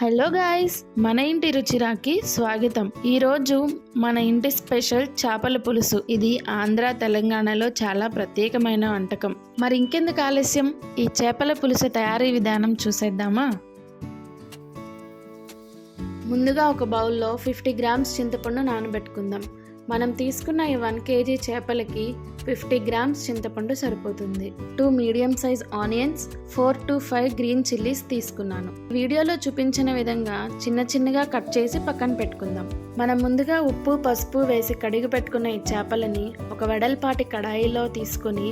Hello guys, మన ఇంటి రుచిరాకి స్వాగతం. ఈరోజు మన ఇంటి స్పెషల్ చేపల పులుసు. ఇది ఆంధ్ర తెలంగాణలో చాలా ప్రత్యేకమైన వంటకం. మరి ఇంకెందుకు ఆలస్యం, ఈ చేపల పులుసు తయారీ విధానం చూసేద్దామా? ముందుగా ఒక బౌల్లో 50 గ్రామ్స్ చింతపండు నానబెట్టుకుందాం. మనం తీసుకున్న ఈ 1 kg చేపలకి 50 గ్రామ్స్ చింతపండు సరిపోతుంది. 2 medium size onions, 4 to 5 green chillies తీసుకున్నాను. వీడియోలో చూపించిన విధంగా చిన్న చిన్నగా కట్ చేసి పక్కన పెట్టుకుందాం. మనం ముందుగా ఉప్పు, పసుపు వేసి కడిగి పెట్టుకున్న ఈ చేపలని ఒక వెడల్పాటి కడాయిలో తీసుకుని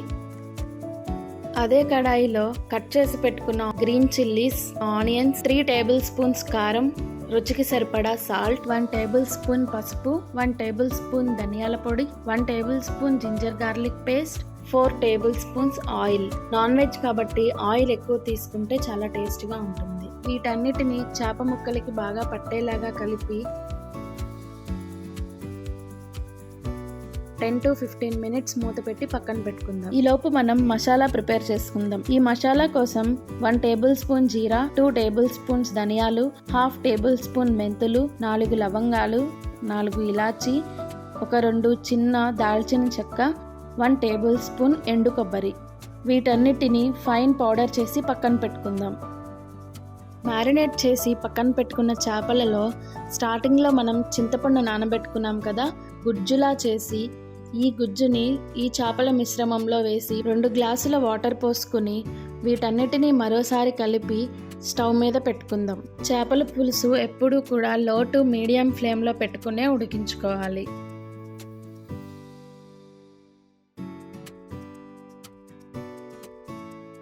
అదే కడాయిలో కట్ చేసి పెట్టుకున్న green chillies, onions, 3 table spoons కారం, రుచికి సరిపడా సాల్ట్, 1 టేబుల్ స్పూన్ పసుపు, 1 టేబుల్ స్పూన్ ధనియాల పొడి, 1 tablespoon ginger garlic paste, 4 tablespoons oil. Non veg కాబట్టి ఆయిల్ ఎక్కువ తీసుకుంటే చాలా టేస్ట్గా ఉంటుంది. వీటన్నిటిని చేప ముక్కలకి బాగా పట్టేలాగా కలిపి 10 to 15 మినిట్స్ మూత పెట్టి పక్కన పెట్టుకుందాం. ఈ లోపు మనం మసాలా ప్రిపేర్ చేసుకుందాం. ఈ మసాలా కోసం 1 టేబుల్ స్పూన్ జీరా, 2 టేబుల్ స్పూన్స్ ధనియాలు, 1/2 టేబుల్ స్పూన్ మెంతులు, 4 లవంగాలు, 4 ఇలాచి, ఒక 2 చిన్న దాల్చిన చెక్క, 1 టేబుల్ స్పూన్ ఎండు కొబ్బరి. వీటన్నిటిని ఫైన్ పౌడర్ చేసి పక్కన పెట్టుకుందాం. మ్యారినేట్ చేసి పక్కన పెట్టుకున్న చేపలలో స్టార్టింగ్లో మనం చింతపండు నానబెట్టుకున్నాం కదా, గుజ్జులా చేసి ఈ గుజ్జుని ఈ చేపల మిశ్రమంలో వేసి 2 గ్లాసుల వాటర్ పోసుకుని వీటన్నిటినీ మరోసారి కలిపి స్టవ్ మీద పెట్టుకుందాం. చేపల పులుసు ఎప్పుడూ కూడా లో టు మీడియం ఫ్లేమ్లో పెట్టుకునే ఉడికించుకోవాలి.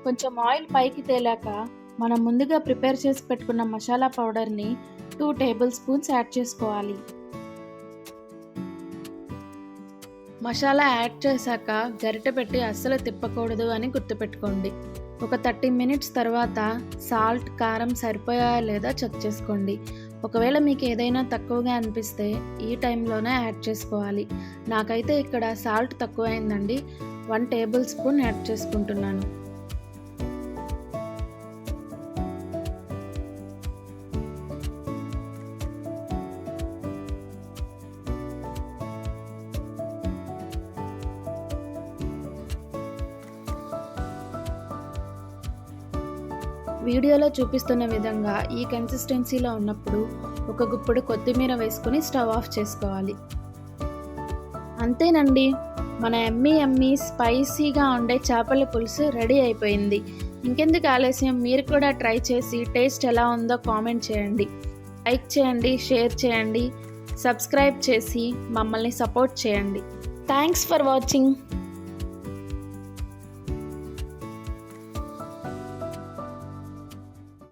కొంచెం ఆయిల్ పైకి తేలాక మనం ముందుగా ప్రిపేర్ చేసి పెట్టుకున్న మసాలా పౌడర్ని 2 టేబుల్ స్పూన్స్ యాడ్ చేసుకోవాలి. మసాలా యాడ్ చేశాక గరిటె పెట్టి అస్సలు తిప్పకూడదు అని గుర్తుపెట్టుకోండి. ఒక 30 మినిట్స్ తర్వాత సాల్ట్, కారం సరిపోయాయా లేదా చెక్ చేసుకోండి. ఒకవేళ మీకు ఏదైనా తక్కువగా అనిపిస్తే ఈ టైంలోనే యాడ్ చేసుకోవాలి. నాకైతే ఇక్కడ సాల్ట్ తక్కువైందండి, 1 టేబుల్ స్పూన్ యాడ్ చేసుకుంటున్నాను. వీడియోలో చూపిస్తున్న విధంగా ఈ కన్సిస్టెన్సీలో ఉన్నప్పుడు ఒక గుప్పెడు కొత్తిమీర వేసుకొని స్టవ్ ఆఫ్ చేసుకోవాలి. అంతేనండి, మన ఎమ్మీ స్పైసీగా ఉండే చేపల పులుసు రెడీ అయిపోయింది. ఇంకెందుకు ఆలస్యం, మీరు కూడా ట్రై చేసి టేస్ట్ ఎలా ఉందో కామెంట్ చేయండి. లైక్ చేయండి, షేర్ చేయండి, సబ్స్క్రైబ్ చేసి మమ్మల్ని సపోర్ట్ చేయండి. Thanks for watching.